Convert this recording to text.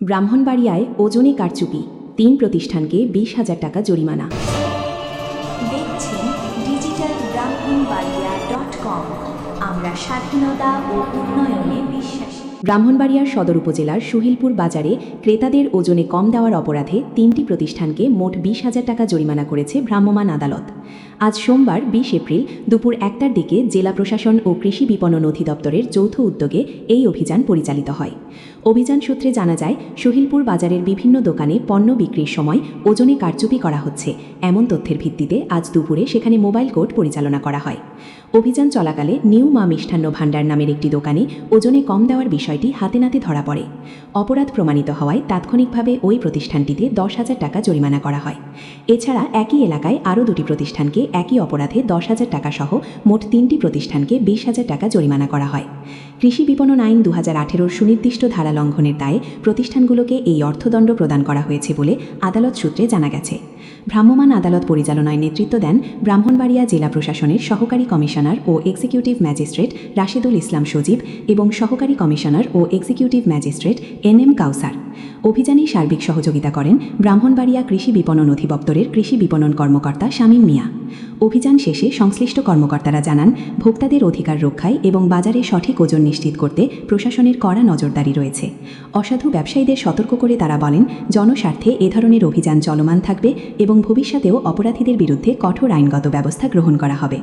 ব্রাহ্মণবাড়িয়ায় ওজনে কারচুপি, ৩ প্রতিষ্ঠানকে ২০,০০০ টাকা জরিমানা। দেখছেন digitalbrahmanbaria.com। আমরা স্বাধীনতা ও উন্নয়নে বিশ্বাসী। ব্রাহ্মণবাড়িয়ার সদর উপজেলার সুহিলপুর বাজারে ক্রেতাদের ওজনে কম দেওয়ার অপরাধে ৩টি প্রতিষ্ঠানকে মোট ২০,০০০ টাকা জরিমানা করেছে ভ্রাম্যমাণ আদালত। আজ সোমবার ২০ এপ্রিল দুপুর ১টার দিকে জেলা প্রশাসন ও কৃষি বিপণন অধিদপ্তরের যৌথ উদ্যোগে এই অভিযান পরিচালিত হয়। অভিযান সূত্রে জানা যায়, সুহিলপুর বাজারের বিভিন্ন দোকানে পণ্য বিক্রির সময় ওজনে কারচুপি করা হচ্ছে, এমন তথ্যের ভিত্তিতে আজ দুপুরে সেখানে মোবাইল কোর্ট পরিচালনা করা হয়। অভিযান চলাকালে নিউ মা মিষ্টান্ন ভাণ্ডার নামের একটি দোকানে ওজনে কম দেওয়ার বিষয়টি হাতে নাতে ধরা পড়ে। অপরাধ প্রমাণিত হওয়ায় তাৎক্ষণিকভাবে ওই প্রতিষ্ঠানটিতে ১০,০০০ টাকা জরিমানা করা হয়। এছাড়া একই এলাকায় আরও ২টি প্রতিষ্ঠানকে একই অপরাধে ১০,০০০ টাকা সহ মোট ৩টি প্রতিষ্ঠানকে ২০,০০০ টাকা জরিমানা করা হয়। কৃষি বিপণন আইন ২০১৮-র সুনির্দিষ্ট ধারা লঙ্ঘনের দায়ে প্রতিষ্ঠানগুলোকে এই অর্থদণ্ড প্রদান করা হয়েছে বলে আদালত সূত্রে জানা গেছে। ভ্রাম্যমাণ আদালত পরিচালনায় নেতৃত্ব দেন ব্রাহ্মণবাড়িয়া জেলা প্রশাসনের সহকারী কমিশনার ও এক্সিকিউটিভ ম্যাজিস্ট্রেট রাশেদুল ইসলাম সজীব এবং সহকারী কমিশনার ও এক্সিকিউটিভ ম্যাজিস্ট্রেট NM কাউসার। অভিযানে সার্বিক সহযোগিতা করেন ব্রাহ্মণবাড়িয়া কৃষি বিপণন অধিদপ্তরের কৃষি বিপণন কর্মকর্তা শামীম মিয়া। অভিযান শেষে সংশ্লিষ্ট কর্মকর্তারা জানান, ভোক্তাদের অধিকার রক্ষায় এবং বাজারে সঠিক ওজন নিশ্চিত করতে প্রশাসনের কড়া নজরদারি রয়েছে। অসাধু ব্যবসায়ীদের সতর্ক করে তারা বলেন, জনস্বার্থে এ ধরনের অভিযান চলমান থাকবে এবং ভবিষ্যতেও অপরাধীদের বিরুদ্ধে কঠোর আইনগত ব্যবস্থা গ্রহণ করা হবে।